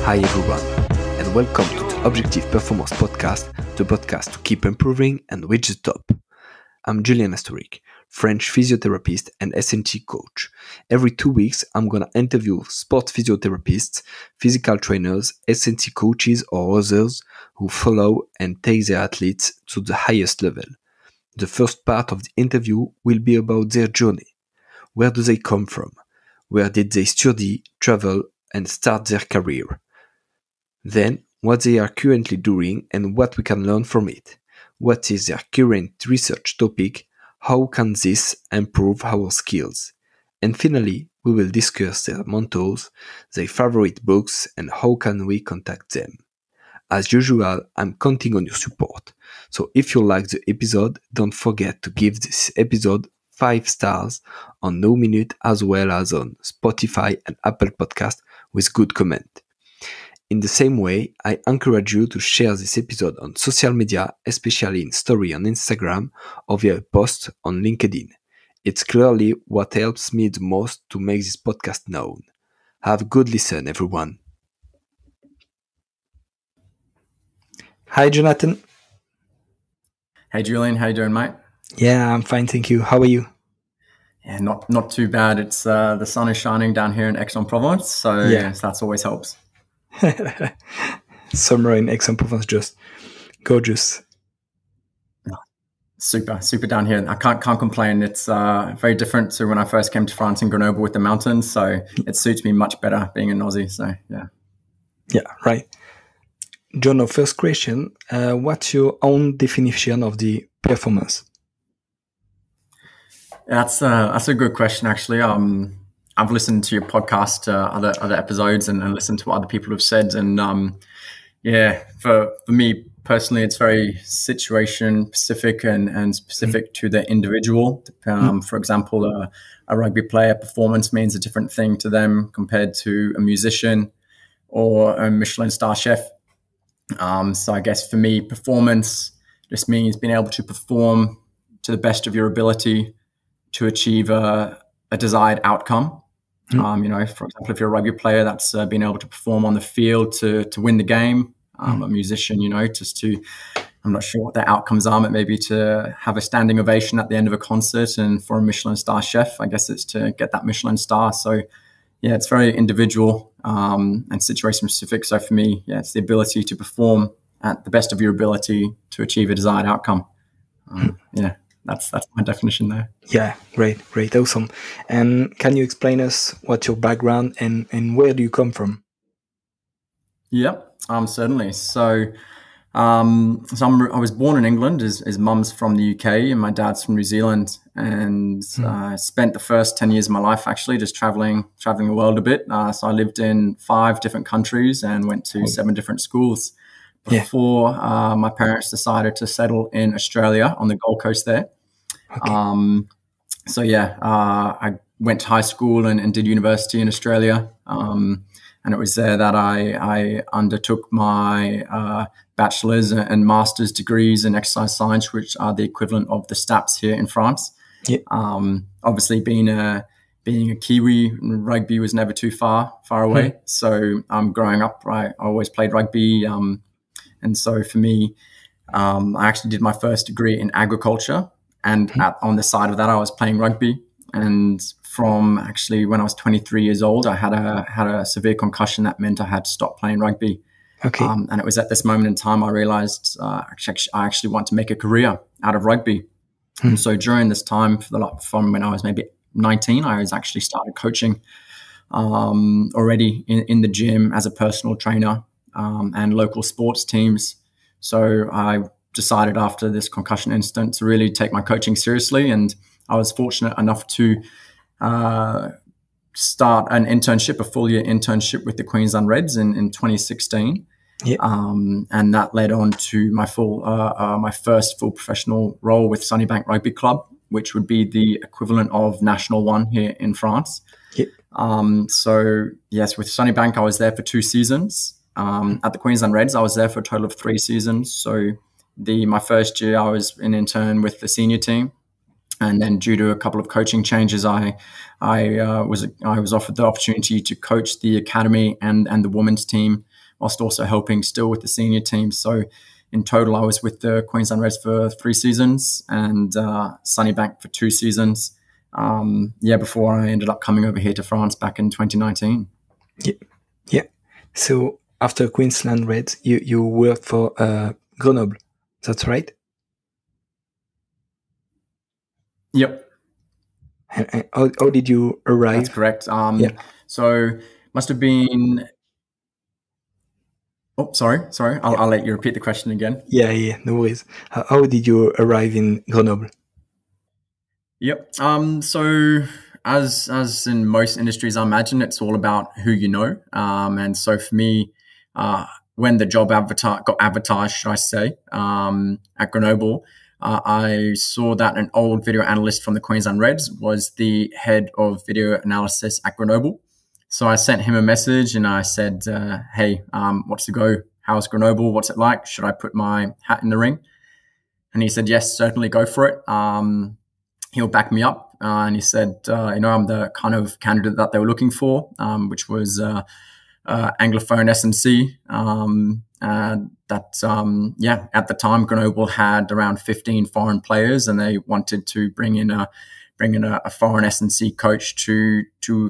Hi everyone, and welcome to the Objective Performance Podcast, the podcast to keep improving and reach the top. I'm Julian Astoric, French physiotherapist and S&C Coach. Every 2 weeks, I'm gonna interview sport physiotherapists, physical trainers, S&C coaches or others who follow and take their athletes to the highest level. The first part of the interview will be about their journey. Where do they come from? Where did they study, travel, and start their career? Then, what they are currently doing and what we can learn from it. What is their current research topic? How can this improve our skills? And finally, we will discuss their mentors, their favorite books, and how can we contact them. As usual, I'm counting on your support. So if you like the episode, don't forget to give this episode 5 stars on Know Minut as well as on Spotify and Apple Podcast with good comment. In the same way, I encourage you to share this episode on social media, especially in story on Instagram or via a post on LinkedIn. It's clearly what helps me the most to make this podcast known. Have a good listen, everyone. Hi, Jonathan. Hey, Julian. How you doing, mate? Yeah, I'm fine, thank you. How are you? Yeah, not too bad. It's the sun is shining down here in Aix-en-Provence, so yes, that always helps. Summer in Aix-en-Provence, just gorgeous. Super down here. I can't complain. It's very different to when I first came to France in Grenoble with the mountains, so it suits me much better being an Aussie. So yeah, right. Jono, first question: what's your own definition of the performance? That's a good question, actually. I've listened to your podcast, other episodes, and listened to what other people have said. And for me personally, it's very situation specific and specific to the individual. For example, a rugby player performance means a different thing to them compared to a musician or a Michelin star chef. So I guess for me, performance just means being able to perform to the best of your ability to achieve a desired outcome. For example, if you're a rugby player, that's being able to perform on the field to win the game. A musician, I'm not sure what their outcomes are, but maybe to have a standing ovation at the end of a concert. And for a Michelin star chef, I guess it's to get that Michelin star. So yeah, it's very individual and situation specific. So for me, it's the ability to perform at the best of your ability to achieve a desired outcome. That's my definition there. Yeah, great, awesome. And can you explain us what's your background and where do you come from? Yeah, certainly. So, I was born in England. His mum's from the UK and my dad's from New Zealand. And I spent the first 10 years of my life actually just traveling the world a bit. So I lived in 5 different countries and went to 7 different schools before my parents decided to settle in Australia on the Gold Coast there. Okay. I went to high school and did university in Australia. And it was there that I undertook my bachelor's and master's degrees in exercise science, which are the equivalent of the STAPS here in France. Yeah. Obviously, being a Kiwi, rugby was never too far away. So growing up, I always played rugby. And so for me, I actually did my first degree in agriculture. And on the side of that, I was playing rugby. And from actually when I was 23 years old, I had a severe concussion that meant I had to stop playing rugby. Okay. And it was at this moment in time I realized I actually want to make a career out of rugby. And so during this time, from when I was maybe 19, I was actually started coaching already in the gym as a personal trainer and local sports teams. So I decided after this concussion incident to really take my coaching seriously, and I was fortunate enough to start a full-year internship with the Queensland Reds in 2016. Yeah. And that led on to my first full professional role with Sunnybank Rugby Club, which would be the equivalent of National 1 here in France. Yeah. So yes, with Sunnybank, I was there for 2 seasons. At the Queensland Reds, I was there for a total of 3 seasons. So my first year, I was an intern with the senior team, and then due to a couple of coaching changes, I was offered the opportunity to coach the academy and the women's team whilst also helping still with the senior team. So in total, I was with the Queensland Reds for 3 seasons and Sunnybank for 2 seasons. Before I ended up coming over here to France back in 2019. Yeah. So after Queensland Reds, you worked for Grenoble. That's right? Yep. And how did you arrive? That's correct. So must have been... Oh, sorry. I'll let you repeat the question again. Yeah, no worries. How did you arrive in Grenoble? Yep. So as in most industries, I imagine it's all about who you know. And so for me, when the job got advertised, should I say, at Grenoble, I saw that an old video analyst from the Queensland Reds was the head of video analysis at Grenoble. So I sent him a message and I said, hey, what's the go? How's Grenoble? What's it like? Should I put my hat in the ring? And he said, yes, certainly go for it. He'll back me up. And he said, I'm the kind of candidate that they were looking for, which was Anglophone S&C. At the time, Grenoble had around 15 foreign players, and they wanted to bring in a foreign S&C coach to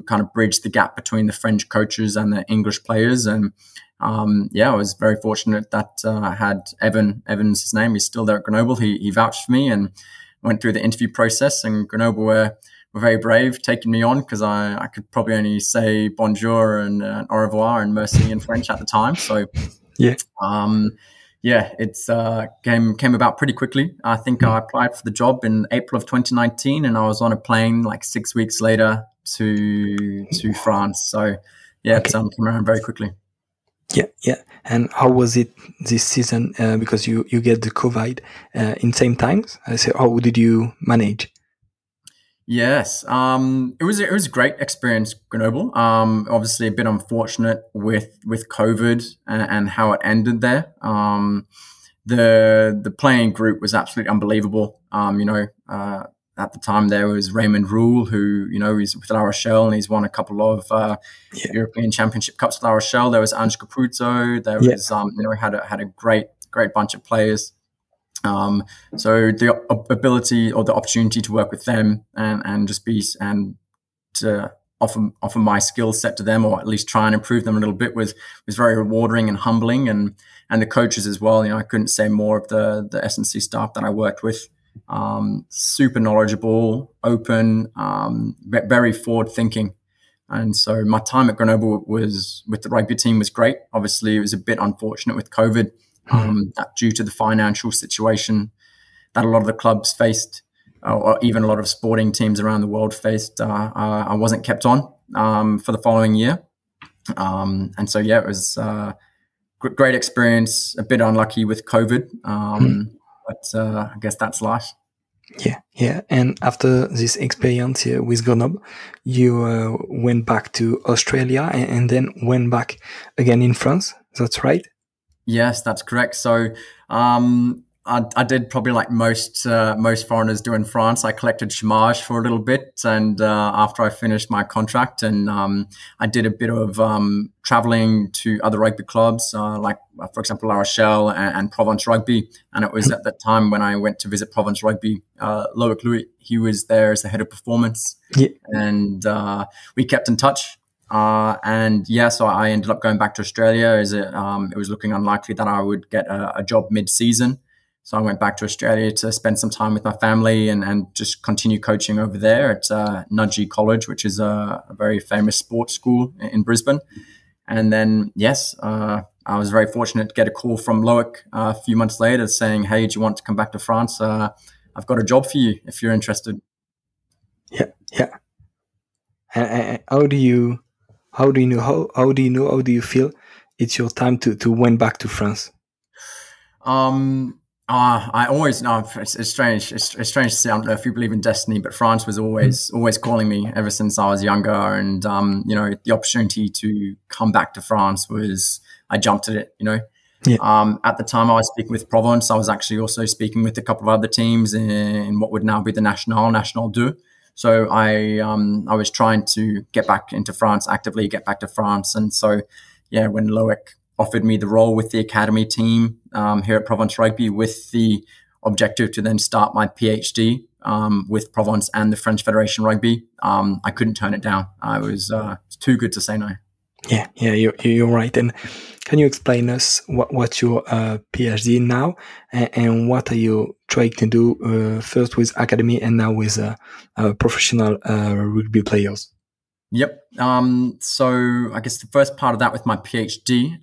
kind of bridge the gap between the French coaches and the English players. And I was very fortunate that I had Evans, his name, he's still there at Grenoble. He vouched for me and went through the interview process, and Grenoble were very brave taking me on because I could probably only say bonjour and au revoir and merci in French at the time. So it's came about pretty quickly. I think I applied for the job in April of 2019, and I was on a plane like 6 weeks later to France. So it came around very quickly. Yeah. And how was it this season? Because you get the COVID in same times. So how did you manage? Yes, it was a great experience, Grenoble. Obviously a bit unfortunate with COVID and how it ended there. The playing group was absolutely unbelievable. At the time there was Raymond Roule, who, he's with La Rochelle and he's won a couple of European Championship Cups with La Rochelle. There was Ange Caputo. There was, had a great bunch of players. So the ability or the opportunity to work with them and to offer my skill set to them, or at least try and improve them a little bit, was very rewarding and humbling. And the coaches as well. I couldn't say more of the S&C staff that I worked with. Super knowledgeable, open, very forward thinking. And so my time at Grenoble with the rugby team was great. Obviously, it was a bit unfortunate with COVID. Due to the financial situation that a lot of the clubs faced, or even a lot of sporting teams around the world faced, I wasn't kept on for the following year. And so, it was a great experience, a bit unlucky with COVID, but I guess that's life. Yeah. And after this experience here with Grenoble, you went back to Australia and then went back again in France. That's right? Yes, that's correct. So I did probably like most foreigners do in France. I collected chômage for a little bit, and after I finished my contract, and I did a bit of traveling to other rugby clubs, like for example La Rochelle and Provence Rugby. And it was at that time when I went to visit Provence Rugby, Loic Louis, he was there as the head of performance, and we kept in touch. So I ended up going back to Australia as it was looking unlikely that I would get a job mid-season. So I went back to Australia to spend some time with my family and just continue coaching over there at Nudgee College, which is a very famous sports school in Brisbane. And then, I was very fortunate to get a call from Loic a few months later saying, hey, do you want to come back to France? I've got a job for you if you're interested. Yeah. How do you feel it's your time to went back to France? I always know it's strange. It's strange to say. I don't know if you believe in destiny, but France was always calling me ever since I was younger. And the opportunity to come back to France I jumped at it. At the time I was speaking with Provence. I was actually also speaking with a couple of other teams in what would now be the National 2. So I was trying to get back into France, actively get back to France. And so, when Loic offered me the role with the academy team here at Provence Rugby, with the objective to then start my PhD with Provence and the French Federation of Rugby. I couldn't turn it down. I was too good to say no. Yeah, you're right. And can you explain us what's your PhD now, and what are you trying to do first with academy and now with professional rugby players? Yep. So I guess the first part of that with my PhD.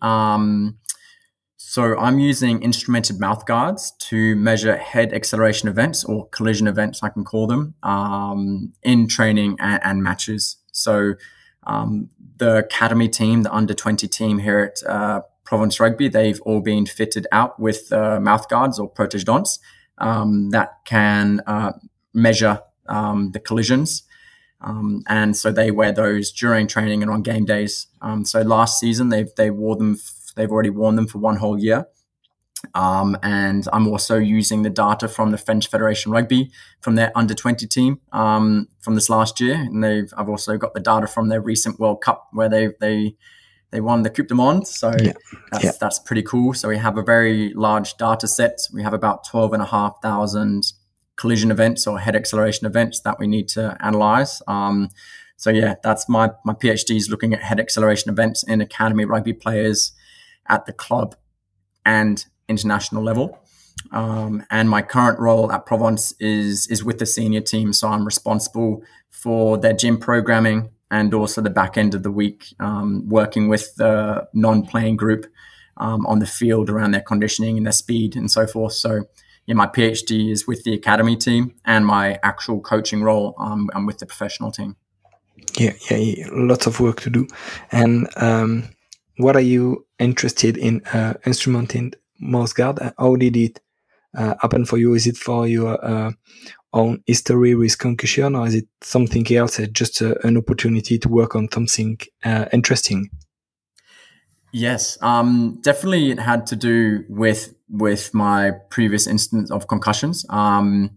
So I'm using instrumented mouthguards to measure head acceleration events, or collision events, I can call them, in training and matches. So the academy team, the under-20 team here at Provence Rugby, they've all been fitted out with mouthguards or protège-dents that can measure the collisions. And so they wear those during training and on game days. So last season, they've already worn them for one whole year. And I'm also using the data from the French Federation of Rugby, from their under-20 team from this last year. And I've also got the data from their recent World Cup where they won the Coupe du Monde. So that's pretty cool. So we have a very large data set. We have about 12,500 collision events or head acceleration events that we need to analyze. So that's my PhD is looking at head acceleration events in academy rugby players at the club and international level. And my current role at Provence is with the senior team. So I'm responsible for their gym programming and also the back end of the week, working with the non-playing group on the field around their conditioning and their speed and so forth. So my PhD is with the academy team, and my actual coaching role, I'm with the professional team. Yeah, lots of work to do. And what are you interested in instrumenting mouthguard? How did it happen for you? Is it for your own history with concussion, or is it something else? Just an opportunity to work on something interesting? Yes, definitely it had to do with my previous instance of concussions. I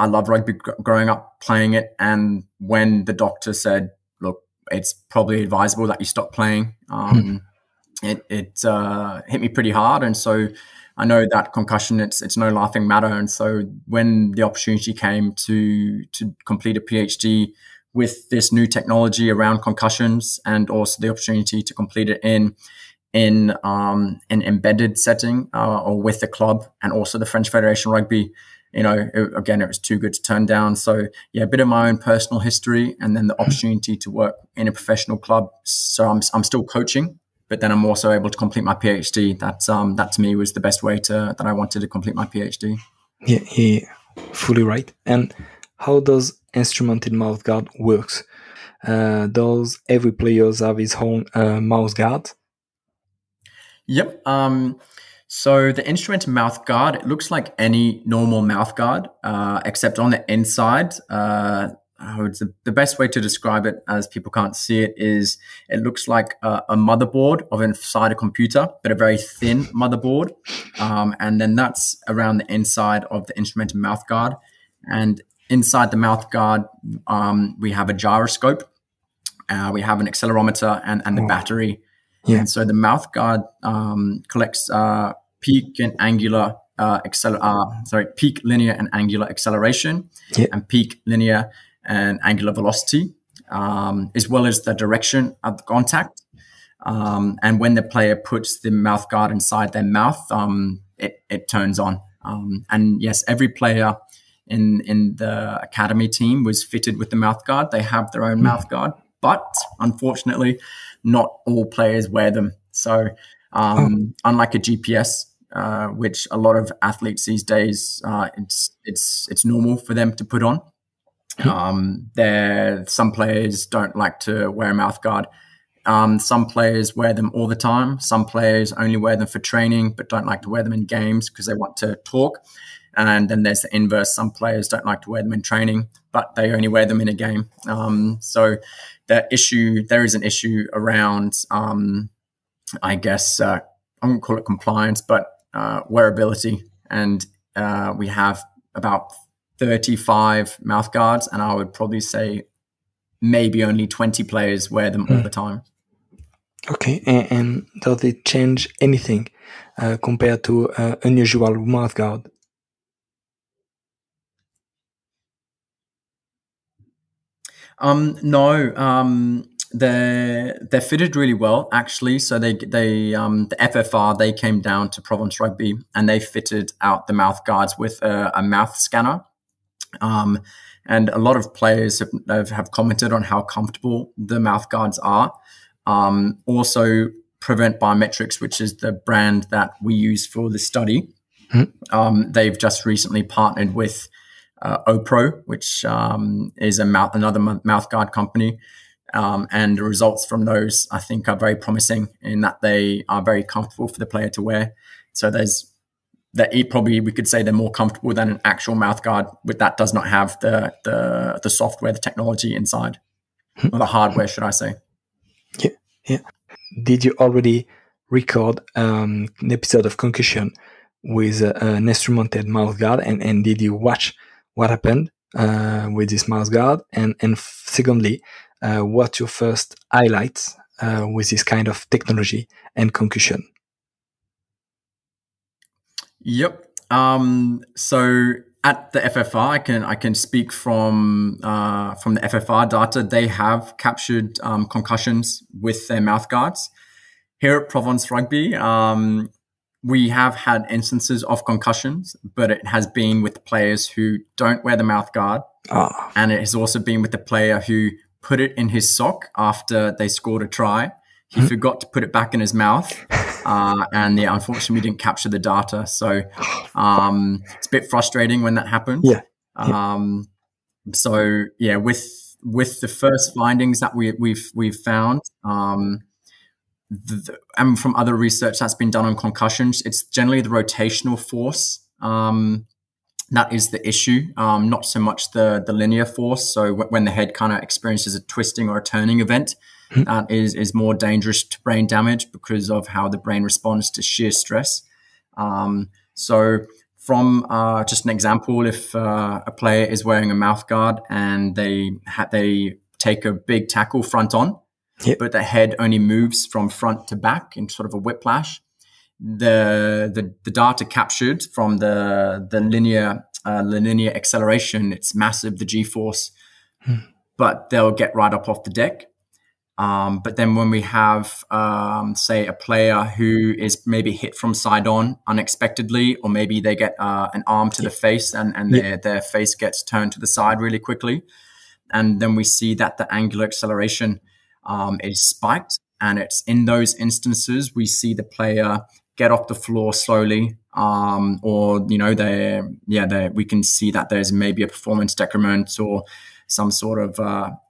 loved rugby growing up, playing it. And when the doctor said, look, it's probably advisable that you stop playing, it hit me pretty hard. And so I know that concussion, it's no laughing matter. And so when the opportunity came to complete a PhD with this new technology around concussions, and also the opportunity to complete it in an embedded setting or with the club and also the French Federation of Rugby, it was too good to turn down. So a bit of my own personal history, and then the opportunity to work in a professional club. So I'm still coaching, but then I'm also able to complete my PhD. That to me was the best way that I wanted to complete my PhD. Yeah, fully right. And how does instrumented mouthguard works? Does every player have his own mouthguard? Yep. So the instrumented mouthguard, it looks like any normal mouthguard, except on the inside. The best way to describe it, as people can't see it, is it looks like a motherboard of inside a computer, but a very thin motherboard. And then that's around the inside of the instrumented mouthguard. And inside the mouthguard, we have a gyroscope, we have an accelerometer, and the battery. Yeah. And so the mouthguard collects peak linear and angular acceleration, and peak linear and angular velocity, as well as the direction of the contact. And when the player puts the mouthguard inside their mouth, it turns on. And yes, every player in the academy team was fitted with the mouthguard. They have their own mouthguard, but unfortunately, not all players wear them. So unlike a GPS, which a lot of athletes these days, it's normal for them to put on. Some players don't like to wear a mouthguard. Some players wear them all the time. Some players only wear them for training, but don't like to wear them in games because they want to talk. And then there's the inverse. Some players don't like to wear them in training, but they only wear them in a game. So there is an issue around, I guess, I won't call it compliance, but wearability. And we have about 35 mouthguards, and I would probably say maybe only 20 players wear them all the time. Okay, and does it change anything compared to unusual mouthguard? No, they're fitted really well actually. So they the FFR, they came down to Provence Rugby and they fitted out the mouth guards with a mouth scanner. And a lot of players have commented on how comfortable the mouth guards are. Also, Prevent Biometrics, which is the brand that we use for the study, they've just recently partnered with OPRO, which is another mouth guard company. And the results from those, I think, are very promising in that they are very comfortable for the player to wear. So we could say they're more comfortable than an actual mouth guard, but that does not have the software, the technology inside, or the hardware, should I say. Yeah. Did you already record an episode of Concussion with an instrumented mouth guard, and did you watch what happened with this mouth guard? And secondly, what's your first highlights with this kind of technology and Concussion? Yep. So at the FFR, I can speak from the FFR data. They have captured concussions with their mouth guards. Here at Provence Rugby, we have had instances of concussions, but it has been with players who don't wear the mouth guard, and it has also been with the player who put it in his sock after they scored a try. He forgot to put it back in his mouth. And unfortunately, we didn't capture the data. So it's a bit frustrating when that happens. Yeah. So yeah, with the first findings that we've found, and from other research that's been done on concussions, it's generally the rotational force that is the issue, not so much the linear force. So when the head kind of experiences a twisting or a turning event, that is more dangerous to brain damage because of how the brain responds to shear stress. So from just an example, if a player is wearing a mouth guard and they take a big tackle front on, but the head only moves from front to back in sort of a whiplash, the data captured from the linear acceleration, it's massive, the G-force, but they'll get right up off the deck. But then when we have, say, a player who is maybe hit from side on unexpectedly, or maybe they get an arm to the face and their face gets turned to the side really quickly, and then we see that the angular acceleration is spiked, and it's in those instances we see the player get off the floor slowly, or we can see that there's maybe a performance decrement or some sort of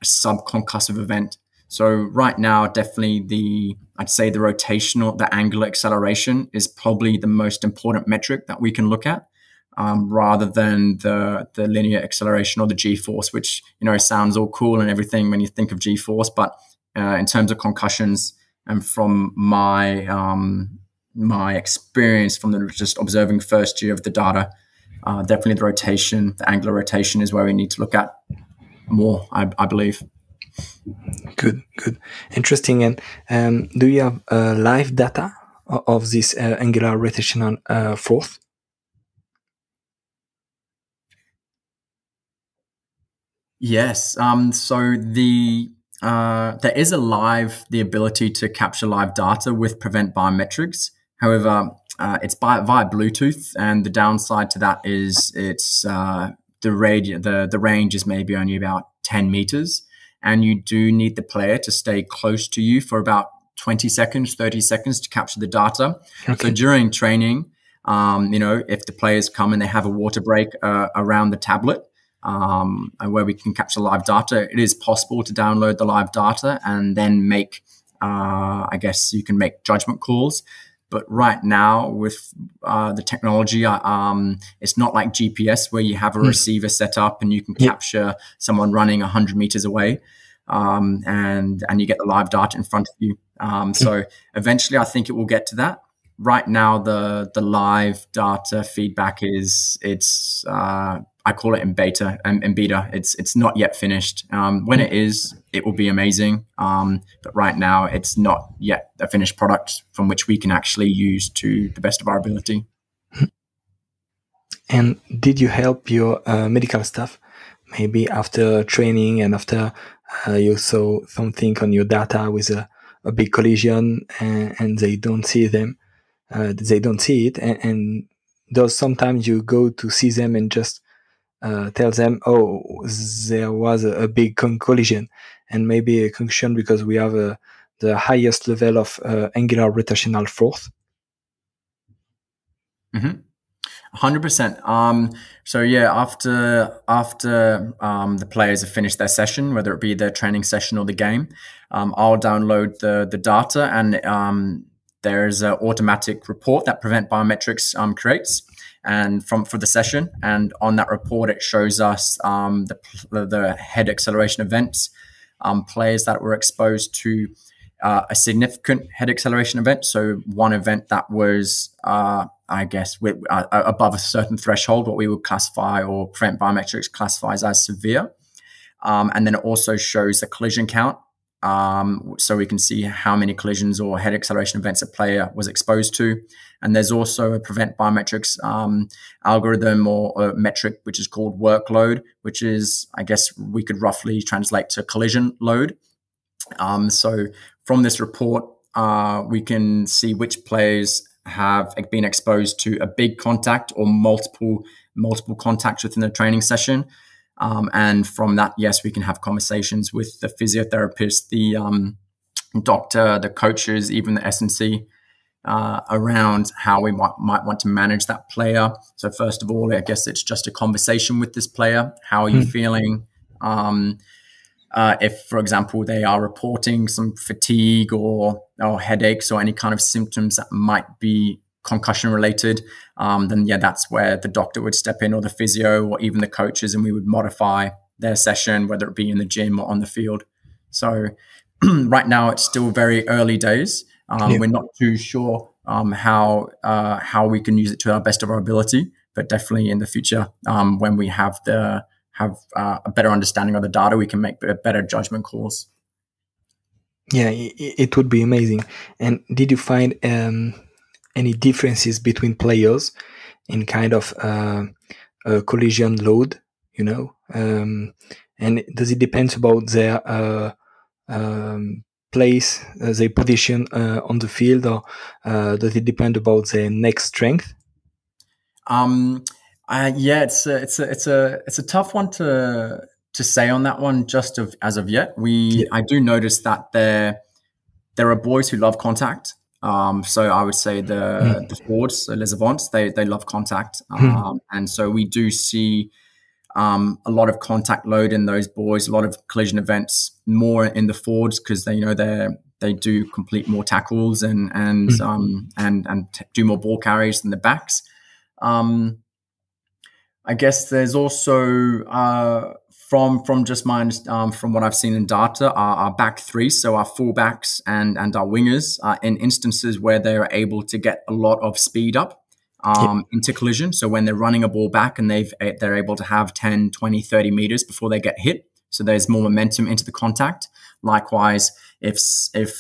subconcussive event. So right now, definitely I'd say the angular acceleration is probably the most important metric that we can look at, rather than the linear acceleration or the G-force, which, sounds all cool and everything when you think of G-force. But in terms of concussions, and from my experience from just observing first year of the data, definitely the angular rotation is where we need to look at more, I believe. Good. Interesting. And do you have live data of this angular rotational force? Yes. So there is the ability to capture live data with Prevent Biometrics. However, it's via Bluetooth, and the downside to that is the range is maybe only about 10 meters. And you do need the player to stay close to you for about 20 seconds, 30 seconds to capture the data. Okay. So during training, if the players come and they have a water break around the tablet, where we can capture live data, it is possible to download the live data and then make, I guess you can make judgment calls. But right now with the technology, it's not like GPS where you have a receiver set up and you can capture someone running 100 meters away, and you get the live data in front of you. So eventually I think it will get to that. Right now, the live data feedback it's I call it in beta. It's not yet finished. When it is, it will be amazing. But right now, it's not yet a finished product from which we can actually use to the best of our ability. And did you help your medical staff maybe after training and after you saw something on your data with a big collision and they don't see them, they don't see it, and those sometimes you go to see them and just tell them, oh, there was a big collision and maybe a concussion because we have the highest level of angular rotational force. 100%. So yeah, after the players have finished their session, whether it be their training session or the game, I'll download the data, and there's an automatic report that Prevent Biometrics creates, and for the session. And on that report, it shows us the head acceleration events, players that were exposed to a significant head acceleration event. So one event that was, I guess, above a certain threshold, what we would classify, or Prevent Biometrics classifies as severe. And then it also shows the collision count. So we can see how many collisions or head acceleration events a player was exposed to. And there's also a Prevent Biometrics algorithm or metric, which is called workload, which is, I guess, we could roughly translate to collision load. So from this report, we can see which players have been exposed to a big contact or multiple contacts within the training session. And from that, yes, we can have conversations with the physiotherapist, the doctor, the coaches, even the S&C, around how we might want to manage that player. So first of all, I guess it's just a conversation with this player. How are you feeling? If, for example, they are reporting some fatigue or headaches or any kind of symptoms that might be concussion related, then yeah, that's where the doctor would step in, or the physio, or even the coaches, and we would modify their session, whether it be in the gym or on the field. So right now it's still very early days. We're not too sure how we can use it to our best of our ability, but definitely in the future, when we have a better understanding of the data, we can make better judgment calls. Yeah, it would be amazing. And did you find any differences between players in kind of collision load, and does it depend about their place, their position on the field, or does it depend about their neck strength? Yeah, it's a tough one to say on that one. As of yet, I do notice that there are boys who love contact. So I would say the forwards, les avants, they love contact, and so we do see a lot of contact load in those boys, a lot of collision events, more in the forwards, because they do complete more tackles and do more ball carries than the backs. I guess there's also from just my from what I've seen in data, our back three, so our fullbacks and our wingers, in instances where they're able to get a lot of speed up into collision. So when they're running a ball back and they're able to have 10, 20, 30 meters before they get hit, so there's more momentum into the contact. Likewise, if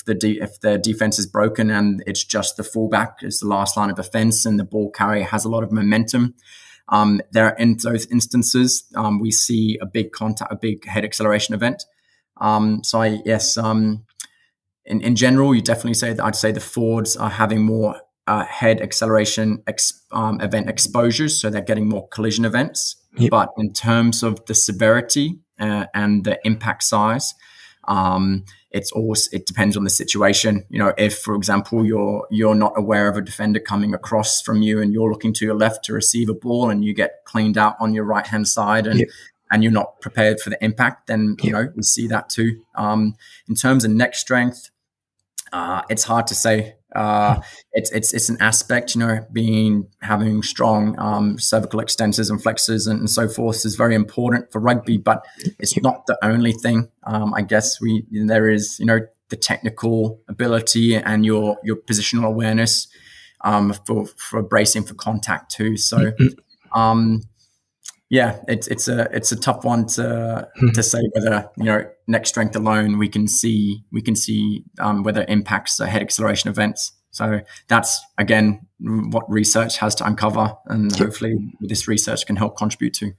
the defense is broken and it's just the fullback is the last line of defense and the ball carrier has a lot of momentum, there are, in those instances, we see a big head acceleration event. In general, you definitely I'd say the forwards are having more head acceleration event exposures, so they're getting more collision events. Yep. But in terms of the severity and the impact size, it depends on the situation. If, for example, you're not aware of a defender coming across from you and you're looking to your left to receive a ball and you get cleaned out on your right hand side and you're not prepared for the impact, then we see that too. In terms of neck strength, it's hard to say. It's an aspect, having strong cervical extensors and flexors and so forth is very important for rugby, but it's not the only thing. I guess there is, the technical ability and your positional awareness for bracing for contact too. So, Yeah, it's a tough one to say whether, neck strength alone we can see whether it impacts the head acceleration events. So that's again what research has to uncover, and hopefully this research can help contribute to.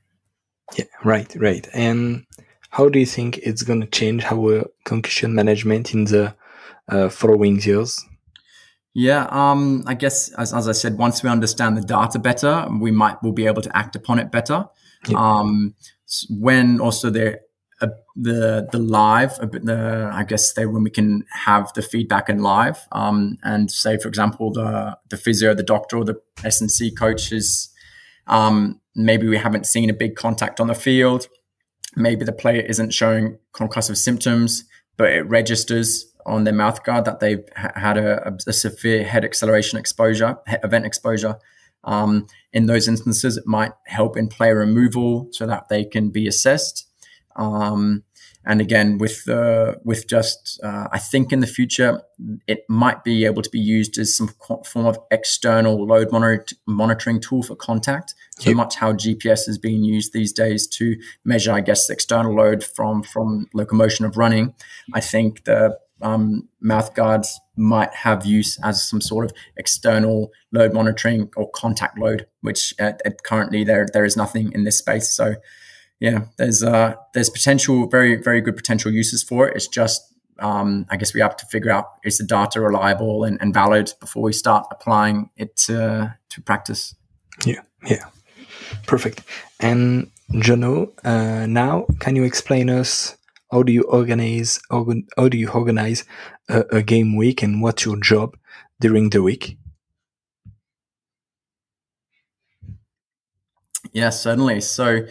Yeah, right. And how do you think it's going to change our concussion management in the following years? Yeah, I guess as I said, once we understand the data better, we'll be able to act upon it better. Yeah. When also the live, I guess when we can have the feedback in live, and say, for example, the physio, the doctor, or the S&C coach is, maybe we haven't seen a big contact on the field. Maybe the player isn't showing concussive symptoms, but it registers on their mouth guard that they've had a severe head acceleration event exposure. In those instances, it might help in player removal so that they can be assessed. And again, I think in the future, it might be able to be used as some form of external load monitoring tool for contact. So much how GPS is being used these days to measure, I guess, the external load from locomotion of running. I think the mouth guards might have use as some sort of external load monitoring or contact load, which currently there is nothing in this space. So yeah, there's potential, very, very good potential uses for it. It's just, I guess we have to figure out, is the data reliable and valid before we start applying it to practice. Yeah. Perfect. And Jono, now can you explain us how do you organize a game week, and what's your job during the week? Yeah, certainly. So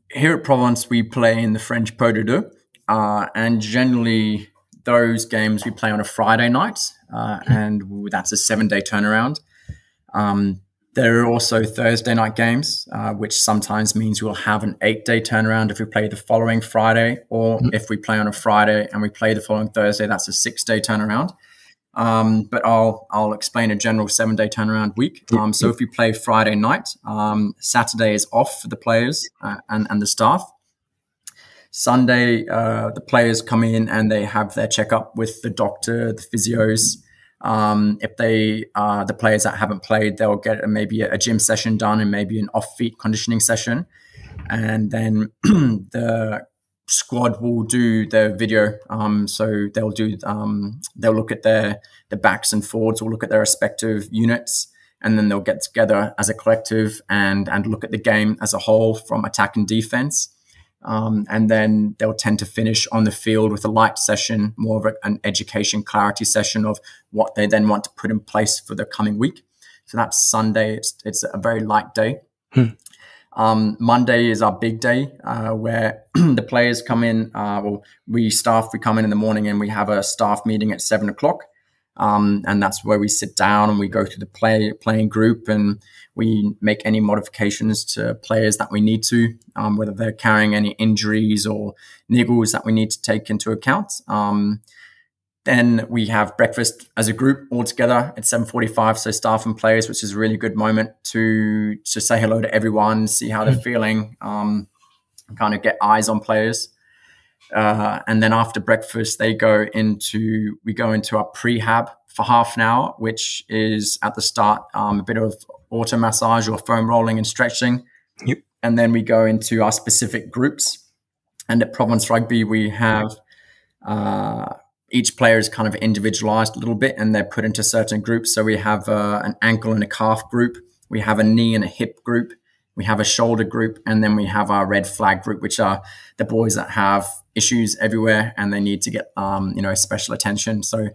here at Provence, we play in the French Pro de Deux, and generally those games we play on a Friday night, and that's a 7-day turnaround. There are also Thursday night games, which sometimes means we'll have an 8-day turnaround if we play the following Friday, or if we play on a Friday and we play the following Thursday, that's a 6-day turnaround. But I'll explain a general 7-day turnaround week. So if we play Friday night, Saturday is off for the players and the staff. Sunday, the players come in and they have their checkup with the doctor, the physios. If the players that haven't played, they'll get maybe a gym session done and maybe an off-feet conditioning session. And then the squad will do the video. So they'll look at the backs and forwards, will look at their respective units, and then they'll get together as a collective and look at the game as a whole from attack and defense. And then they'll tend to finish on the field with a light session, more of an education clarity session of what they then want to put in place for the coming week. So that's Sunday. It's a very light day. Monday is our big day, where the players come in. We come in the morning and we have a staff meeting at 7:00. And that's where we sit down and we go through the playing group, and we make any modifications to players that we need to, whether they're carrying any injuries or niggles that we need to take into account. Then we have breakfast as a group all together at 7:45, so staff and players, which is a really good moment to say hello to everyone, see how they're feeling, kind of get eyes on players. And then after breakfast, we go into our prehab for half an hour, which is at the start a bit of auto massage or foam rolling and stretching. And then we go into our specific groups. And at Provence Rugby, we have each player is kind of individualized a little bit, and they're put into certain groups. So we have an ankle and a calf group. We have a knee and a hip group. We have a shoulder group, and then we have our red flag group, which are the boys that have issues everywhere and they need to get, special attention. So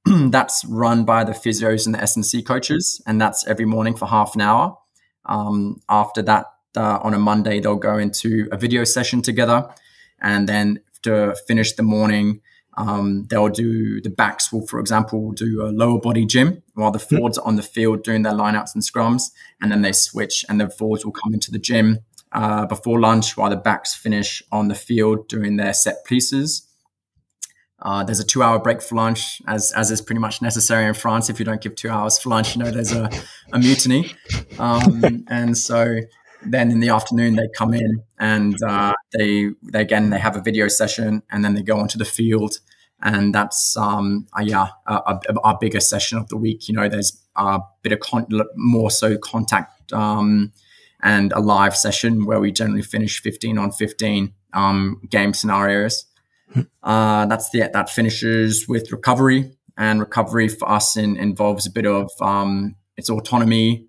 that's run by the physios and the S&C coaches, and that's every morning for half an hour. After that, on a Monday, they'll go into a video session together, and then to finish the morning, they'll do the backs will, for example, do a lower body gym while the forwards are on the field doing their lineouts and scrums, and then they switch and the forwards will come into the gym before lunch while the backs finish on the field doing their set pieces. There's a 2-hour break for lunch, as is pretty much necessary in France. If you don't give 2 hours for lunch, there's a mutiny. And so then in the afternoon they come in and they have a video session, and then they go onto the field, and that's our biggest session of the week. There's a bit of more so contact and a live session where we generally finish 15 on 15 game scenarios. That finishes with recovery, and recovery for us involves a bit of it's autonomy,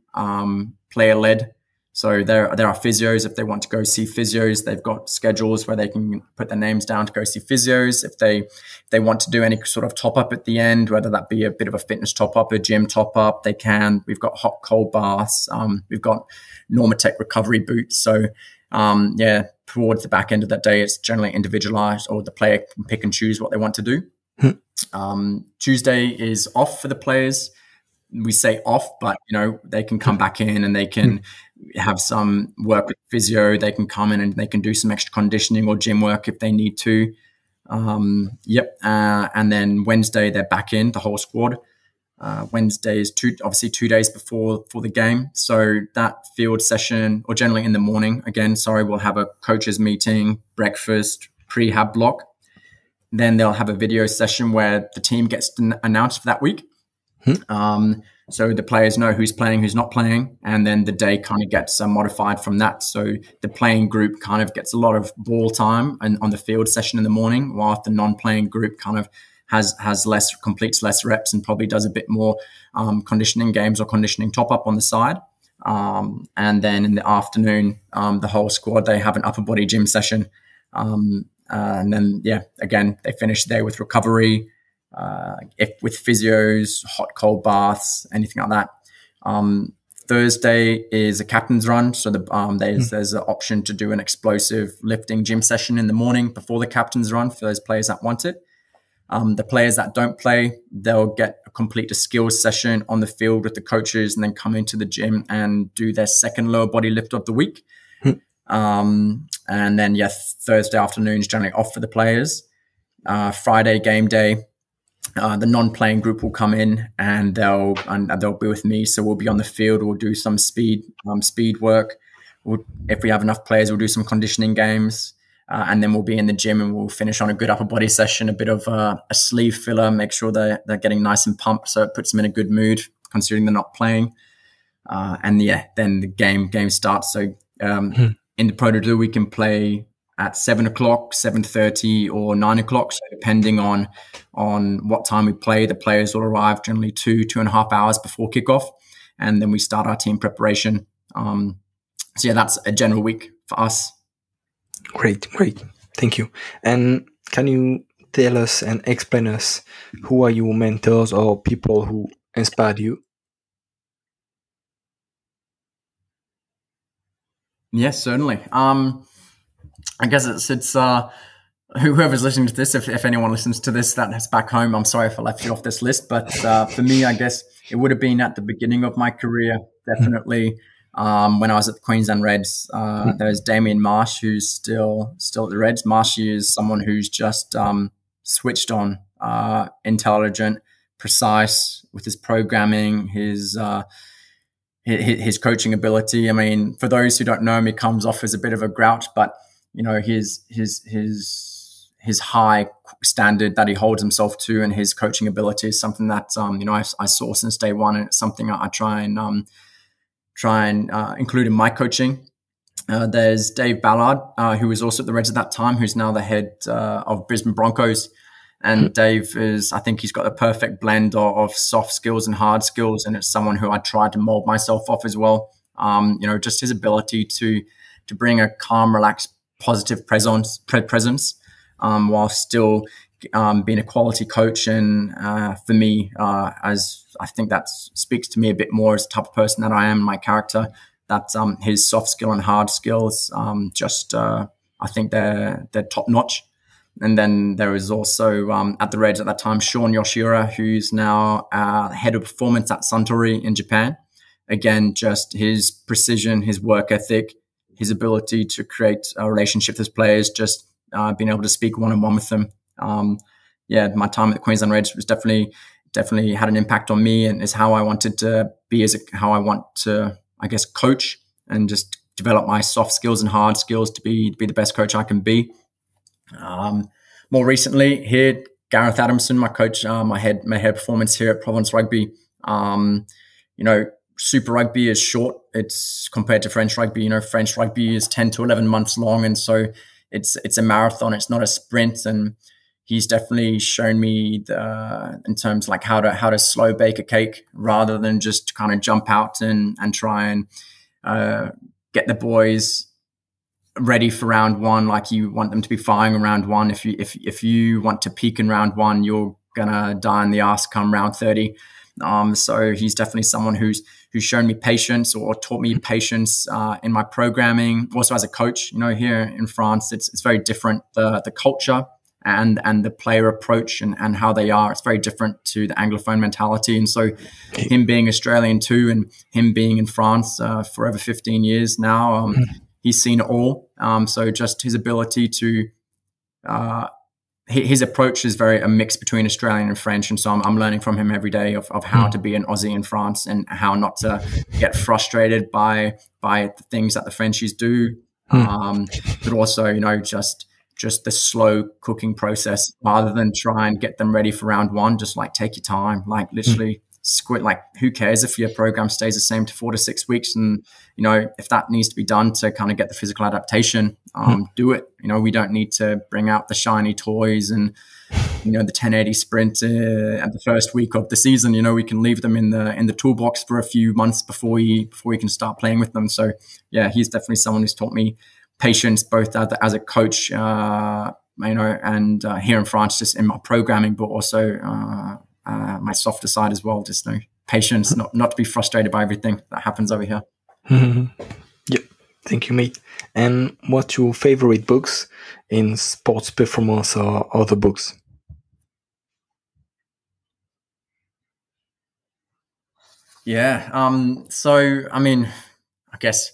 player led. So there are physios. If they want to go see physios, they've got schedules where they can put their names down to go see physios. If they want to do any sort of top up at the end, whether that be a bit of a fitness top up, a gym top up, they can. We've got hot cold baths. We've got Normatec recovery boots. So towards the back end of that day, it's generally individualized, or the player can pick and choose what they want to do. Tuesday is off for the players. We say off, but they can come back in and they can have some work with physio. They can come in and they can do some extra conditioning or gym work if they need to. And then Wednesday they're back in, the whole squad. Wednesday is 2 days before the game. So that field session, or generally in the morning, we'll have a coaches meeting, breakfast, prehab block. Then they'll have a video session where the team gets announced for that week. So the players know who's playing, who's not playing, and then the day kind of gets modified from that. So the playing group kind of gets a lot of ball time and on the field session in the morning, while the non-playing group kind of completes less reps and probably does a bit more conditioning games or conditioning top up on the side. And then in the afternoon, the whole squad, they have an upper body gym session. And then, again, they finish the day with recovery, with physios, hot, cold baths, anything like that. Thursday is a captain's run. So there's an option to do an explosive lifting gym session in the morning before the captain's run for those players that want it. The players that don't play, they'll complete a skills session on the field with the coaches and then come into the gym and do their second lower body lift of the week. And then, Thursday afternoon is generally off for the players. Friday game day, the non-playing group will come in and they'll be with me. So we'll be on the field. We'll do some speed work. If we have enough players, we'll do some conditioning games. And then we'll be in the gym and we'll finish on a good upper body session, a bit of a sleeve filler, make sure they're getting nice and pumped. So it puts them in a good mood considering they're not playing. Then the game starts. So in the Pro Do, we can play at 7 o'clock, 7:30 or 9 o'clock. So depending on what time we play, the players will arrive generally 2.5 hours before kickoff. And then we start our team preparation. That's a general week for us. Great. Thank you. And can you tell us and explain us who are your mentors or people who inspired you? Yes, certainly. I guess it's whoever's listening to this, if anyone listens to this that's back home, I'm sorry if I left you off this list. But for me, I guess it would have been at the beginning of my career, definitely. When I was at the Queensland Reds, there's Damien Marsh, who's still at the Reds. Marshy is someone who's just switched on, intelligent, precise with his programming, his coaching ability. I mean, for those who don't know him, he comes off as a bit of a grouch, but his high standard that he holds himself to and his coaching ability is something that I saw since day one, and it's something I try and include in my coaching. There's Dave Ballard, who was also at the Reds at that time, who's now the head of Brisbane Broncos. And Dave I think he's got the perfect blend of soft skills and hard skills. And it's someone who I tried to mold myself off as well. Just his ability to bring a calm, relaxed, positive presence, while still being a quality coach. And for me, as I think that speaks to me a bit more as the type of person that I am, my character, that his soft skill and hard skills, I think they're top notch. And then there is also at the Reds at that time, Sean Yoshiura, who's now head of performance at Suntory in Japan. Again, just his precision, his work ethic, his ability to create a relationship with his players, just being able to speak one-on-one with them. My time at the Queensland Reds was definitely had an impact on me, and is how I wanted to be, how I want to, I guess, coach and just develop my soft skills and hard skills to be the best coach I can be. More recently here, Gareth Adamson, my coach, my head performance here at Provence Rugby. Super Rugby is short. It's compared to French Rugby. French Rugby is 10 to 11 months long, and so it's a marathon. It's not a sprint. And he's definitely shown me in terms like how to slow bake a cake rather than just kind of jump out and try and get the boys ready for round one. Like you want them to be firing in round one. If you want to peak in round one, you're gonna die in the ass come round 30. So he's definitely someone who's shown me patience or taught me patience in my programming. Also as a coach, here in France, it's very different. The culture and the player approach and how they are, it's very different to the Anglophone mentality. And so him being Australian too, and him being in France for over 15 years now, he's seen it all. So just his ability to his approach is very a mix between Australian and French, and so I'm learning from him every day of how to be an Aussie in France and how not to get frustrated by the things that the Frenchies do, but also just the slow cooking process rather than try and get them ready for round one. Just like take your time, like literally squid. Like who cares if your program stays the same to 4 to 6 weeks, and if that needs to be done to kind of get the physical adaptation, do it. We don't need to bring out the shiny toys and the 1080 sprint at the first week of the season. We can leave them in the toolbox for a few months before we can start playing with them. So yeah, he's definitely someone who's taught me patience, both as a coach, and here in France, just in my programming, but also my softer side as well. Just patience, not to be frustrated by everything that happens over here. Yep. Thank you, mate. And what's your favorite books in sports performance or other books? Yeah. So, I guess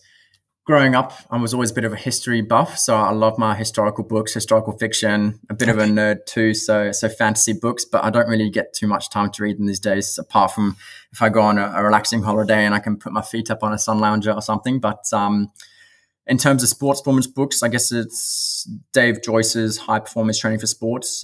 growing up, I was always a bit of a history buff. So I love my historical books, historical fiction, a bit of a nerd too. So fantasy books, but I don't really get too much time to read them these days, apart from if I go on a relaxing holiday and I can put my feet up on a sun lounger or something. But in terms of sports performance books, I guess it's Dave Joyce's High Performance Training for Sports.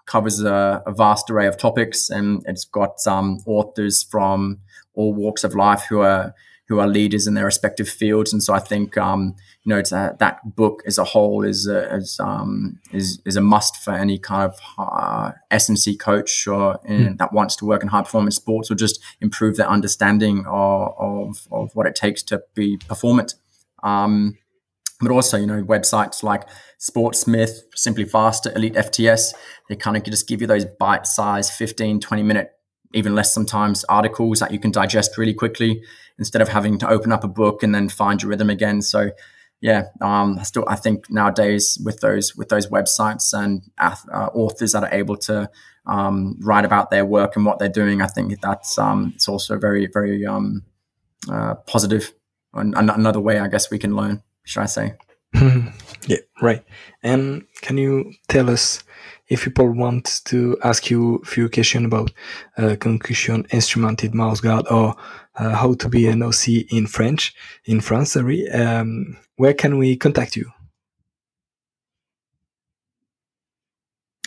Covers a vast array of topics, and it's got authors from all walks of life who are leaders in their respective fields. And so I think that book as a whole is a must for any kind of S&C coach or that wants to work in high performance sports or just improve their understanding of what it takes to be performant. But also, websites like Sportsmith, Simply Faster, Elite FTS, they kind of just give you those bite-sized 15, 20-minute, even less sometimes, articles that you can digest really quickly instead of having to open up a book and then find your rhythm again. So, yeah, I think nowadays with those websites and authors that are able to write about their work and what they're doing, I think that's it's also very, very positive and another way, I guess, we can learn. Should I say? Yeah, right. And can you tell us if people want to ask you a few questions about concussion, instrumented mouthguard, or how to be an OC in France, sorry, where can we contact you?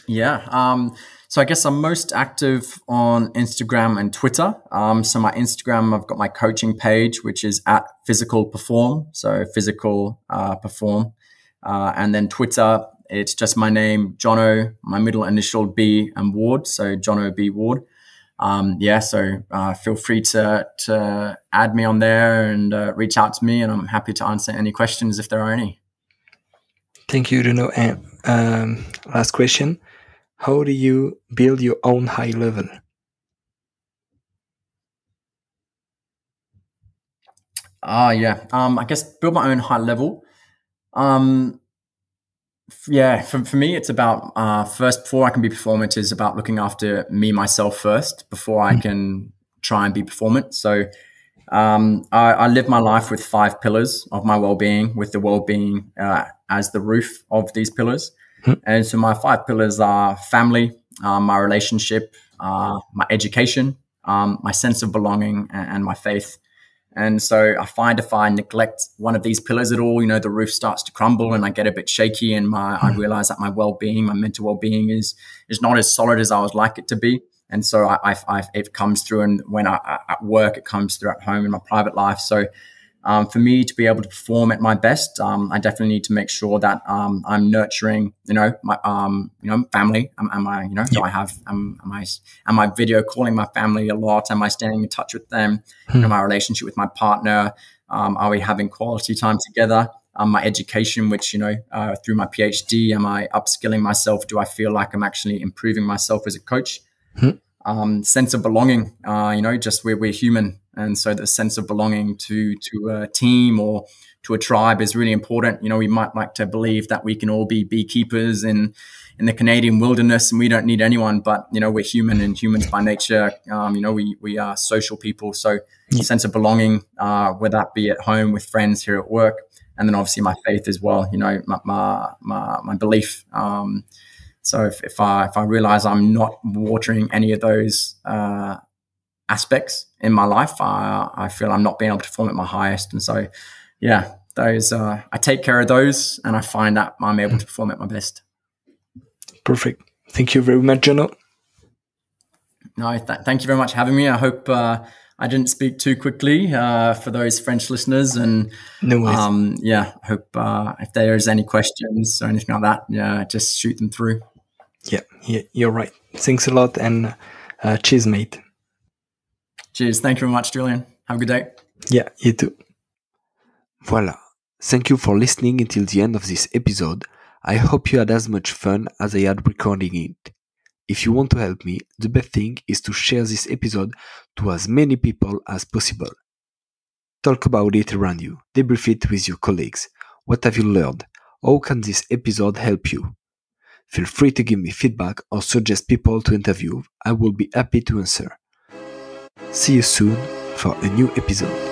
Yeah. So I guess I'm most active on Instagram and Twitter. So my Instagram, I've got my coaching page, which is at Physical Perform. So Physical Perform. And then Twitter, it's just my name, Jono, my middle initial B and Ward. So Jono B Ward. So feel free to add me on there and reach out to me, and I'm happy to answer any questions if there are any. Thank you, Jono. And last question. How do you build your own high level? I guess build my own high level. For me, it's about first, before I can be performant, is about looking after me, myself first, before I can try and be performant. So I live my life with 5 pillars of my well-being, with the well-being as the roof of these pillars. And so my 5 pillars are family, my relationship, my education, my sense of belonging, and my faith. And so I find if I neglect one of these pillars at all, the roof starts to crumble and I get a bit shaky, and I realize that my well-being, my mental well-being is not as solid as I would like it to be. And so it comes through, and when I at work, it comes through at home in my private life. So for me to be able to perform at my best, I definitely need to make sure that I'm nurturing, my family. Am I video calling my family a lot? Am I staying in touch with them? My relationship with my partner. Are we having quality time together? My education, which through my PhD, am I upskilling myself? Do I feel like I'm actually improving myself as a coach? Sense of belonging, just we're human. And so the sense of belonging to a team or to a tribe is really important. We might like to believe that we can all be beekeepers in the Canadian wilderness and we don't need anyone, but, we're human, and humans by nature, we are social people. So sense of belonging, whether that be at home with friends, here at work, and then obviously my faith as well, my belief. So if I realize I'm not watering any of those aspects in my life, I feel I'm not being able to perform at my highest. And so, those I take care of those, and I find that I'm able to perform at my best. Perfect. Thank you very much, Jono. No, thank you very much for having me. I hope I didn't speak too quickly for those French listeners. And no worries. I hope if there's any questions or anything like that, just shoot them through. Yeah, you're right. Thanks a lot, and cheers, mate. Cheers. Thank you very much, Julian. Have a good day. Yeah, you too. Voila. Thank you for listening until the end of this episode. I hope you had as much fun as I had recording it. If you want to help me, the best thing is to share this episode to as many people as possible. Talk about it around you. Debrief it with your colleagues. What have you learned? How can this episode help you? Feel free to give me feedback or suggest people to interview. I will be happy to answer. See you soon for a new episode.